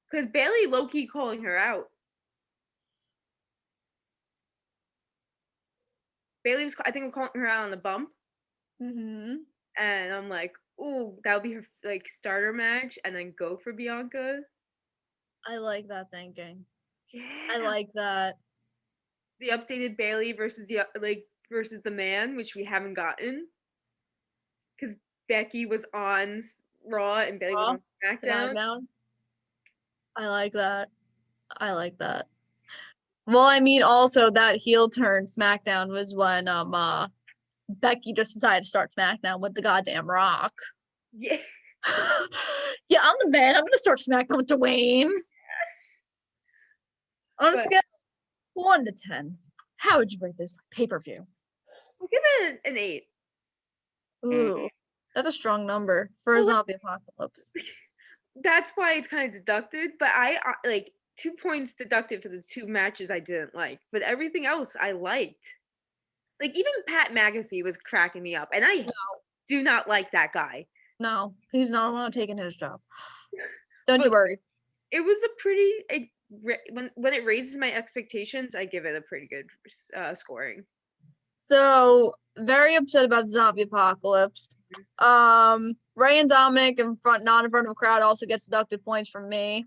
B: Because Bailey low-key calling her out. Bailey was, I think, calling her out on the bump.
A: Mm-hmm.
B: And I'm like, ooh, that would be her like starter match, and then go for Bianca.
A: I like that thinking.
B: Yeah.
A: I like that.
B: The updated Bailey versus the man, which we haven't gotten. Because Becky was on Raw and Bailey was on SmackDown.
A: I like that. I like that. Well, I mean, also that heel turn SmackDown was when Becky just decided to start SmackDown with the goddamn Rock.
B: Yeah.
A: Yeah, I'm the man. I'm gonna start SmackDown with Dwayne. On a scale of 1 to 10, how would you rate this pay-per-view?
B: I'll give it an 8.
A: Ooh, that's a strong number for a zombie apocalypse.
B: That's why it's kind of deducted, but I like 2 points deducted for the 2 matches I didn't like, but everything else I liked. Like even Pat McAfee was cracking me up, and I do not like that guy.
A: No, he's not taking his job. Don't you worry.
B: It was a pretty when it raises my expectations, I give it a pretty good scoring.
A: So very upset about the zombie apocalypse. Ray and Dominic not in front of a crowd also gets deducted points from me.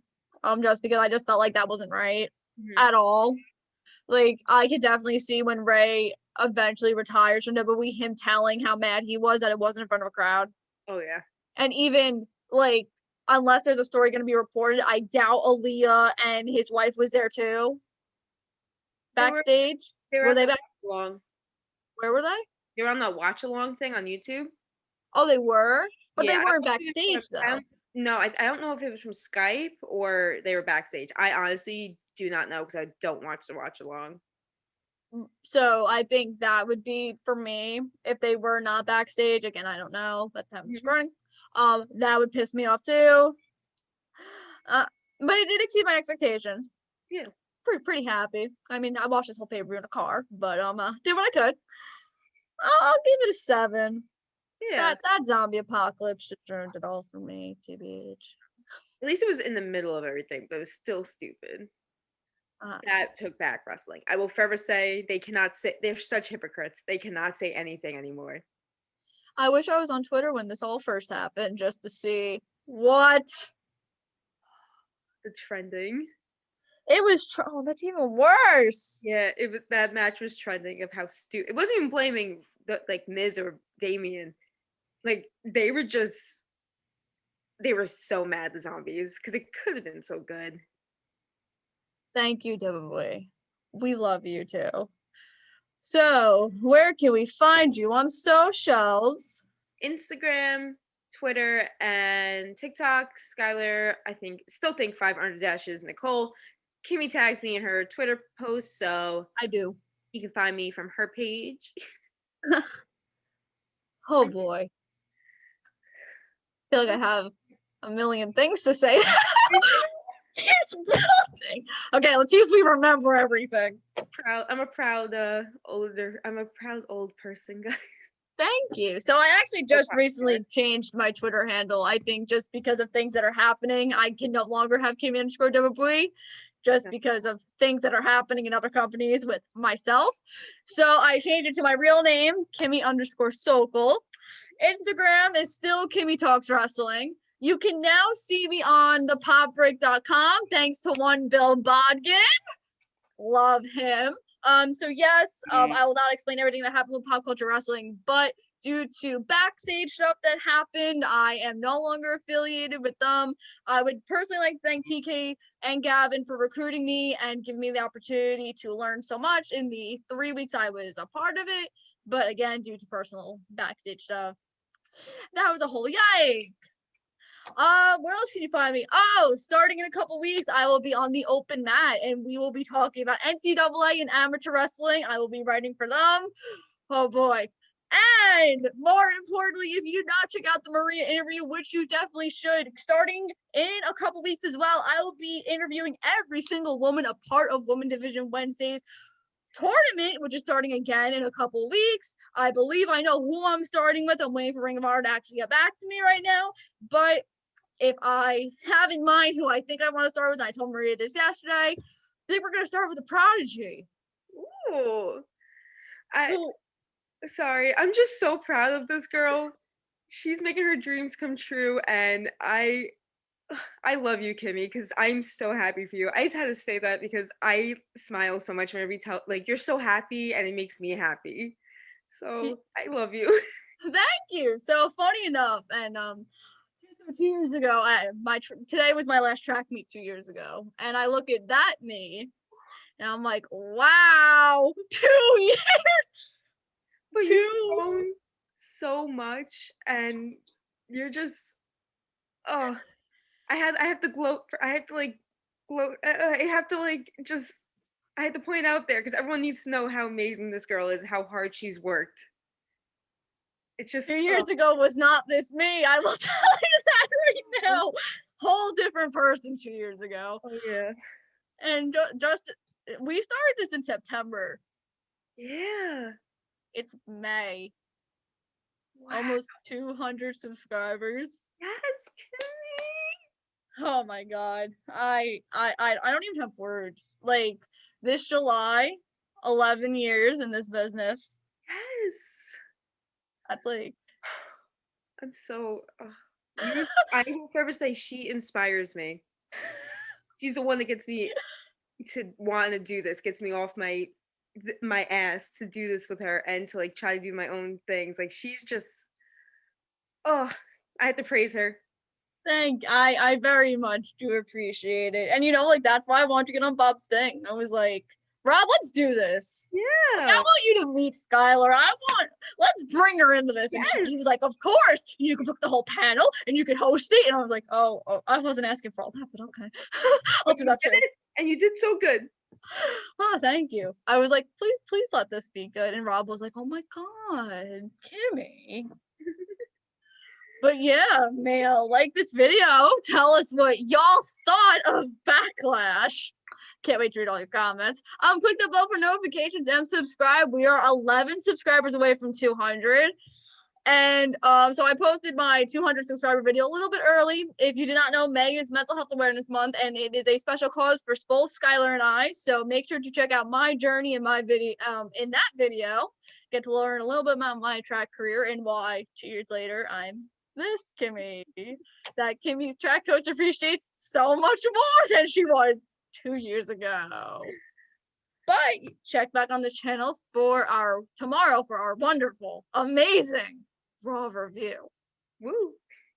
A: Just because I just felt like that wasn't right at all. Like I could definitely see when Ray eventually retires from WWE, him telling how mad he was that it wasn't in front of a crowd.
B: Oh yeah.
A: And even like unless there's a story going to be reported, I doubt Aaliyah and his wife was there too. Backstage. Were they back?
B: Along.
A: Where were they?
B: They were on the watch along thing on YouTube.
A: Oh, they were? But they weren't backstage though.
B: I don't know if it was from Skype or they were backstage. I honestly do not know because I don't watch the watch along.
A: So I think that would be for me if they were not backstage. Again, I don't know, but I'm scrolling. That would piss me off too. But it did exceed my expectations.
B: Yeah.
A: Pretty happy. I mean, I watched this whole pay-per-view in a car, but did what I could. I'll give it a 7.
B: Yeah.
A: That zombie apocalypse just ruined it all for me, TBH.
B: At least it was in the middle of everything, but it was still stupid. That took back wrestling. I will forever say they cannot say, they're such hypocrites. They cannot say anything anymore.
A: I wish I was on Twitter when this all first happened just to see what
B: the trending.
A: It was oh, that's even worse.
B: Yeah, that match was trending of how stupid. It wasn't even blaming like Miz or Damien. Like they were so mad, the zombies, because it could have been so good.
A: Thank you, WWE. We love you too. So, where can we find you on socials?
B: Instagram, Twitter, and TikTok. Skyler, still think 500 dashes. Nicole, Kimmy tags me in her Twitter post, so
A: I do.
B: You can find me from her page.
A: Oh boy. I feel like I have a million things to say. Okay, let's see if we remember everything.
B: I'm a proud old person, guys.
A: Thank you. So I actually just recently changed my Twitter handle. I think just because of things that are happening, I can no longer have Kimmy_Devabui, just because of things that are happening in other companies with myself. So I changed it to my real name, Kimmy_Sokol. Instagram is still Kimmy Talks Wrestling. You can now see me on thepopbreak.com thanks to one Bill Bodkin. Love him. So yes, I will not explain everything that happened with Pop Culture Wrestling, but due to backstage stuff that happened, I am no longer affiliated with them. I would personally like to thank TK and Gavin for recruiting me and giving me the opportunity to learn so much in the 3 weeks I was a part of it. But again, due to personal backstage stuff, that was a whole yike. Where else can you find me? Oh, starting in a couple weeks, I will be on the open mat and we will be talking about NCAA and amateur wrestling. I will be writing for them. Oh boy. And more importantly, if you did not check out the Maria interview, which you definitely should, starting in a couple weeks as well, I will be interviewing every single woman a part of Women Division Wednesdays tournament, which is starting again in a couple weeks. I believe I know who I'm starting with. I'm waiting for Ring of Honor to actually get back to me right now. But if I have in mind who I think I want to start with, and I told Maria this yesterday, I think we're going to start with a Prodigy.
B: Ooh. Sorry, I'm just so proud of this girl. She's making her dreams come true, and I love you, Kimmy, because I'm so happy for you. I just had to say that because I smile so much whenever you tell, like, you're so happy, and it makes me happy. So I love you.
A: Thank you. So funny enough, and 2 years ago, today was my last track meet 2 years ago, and I look at that me, and I'm like, wow, 2 years.
B: But you've grown so much, and you're just, oh, I have to gloat for, I have to like gloat, I have to like just, I had to point out there because everyone needs to know how amazing this girl is, how hard she's worked. It's just
A: 2 years ago was not this me. I will tell you that right now. Whole different person 2 years ago.
B: Oh yeah.
A: And just we started this in September.
B: Yeah.
A: It's May.
B: Wow.
A: Almost 200 subscribers.
B: Yes, Kimmy.
A: Oh my god. I don't even have words. Like this July, 11 years in this business.
B: Yes.
A: That's like
B: I'm so I will forever say she inspires me. She's the one that gets me to want to do this, gets me off my ass to do this with her and to like try to do my own things. Like she's just, oh, I have to praise her.
A: I very much do appreciate it. And like that's why I wanted to get on Bob's thing. I was like, Rob, let's do this.
B: Yeah.
A: Like, I want you to meet Skyler. Let's bring her into this.
B: Yes.
A: And he was like, of course. You can book the whole panel and you can host it. And I was like, oh I wasn't asking for all that, but okay. I'll do that too.
B: And you did so good.
A: Oh, thank you. I was like, please let this be good. And Rob was like, oh my God, Kimmy. But yeah, Mail, like this video. Tell us what y'all thought of Backlash. Can't wait to read all your comments. Click the bell for notifications and subscribe. We are 11 subscribers away from 200. And so I posted my 200 subscriber video a little bit early. If you did not know, May is Mental Health Awareness Month, and it is a special cause for both Skyler and I. So make sure to check out my journey in my video. In that video, get to learn a little bit about my track career and why 2 years later I'm this Kimmy. That Kimmy's track coach appreciates so much more than she was 2 years ago. But check back on the channel tomorrow for our wonderful, amazing Raw review.
B: Woo!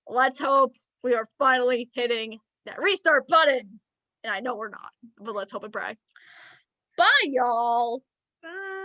A: Let's hope we are finally hitting that restart button. And I know we're not, but let's hope and pray. Bye, y'all.
B: Bye.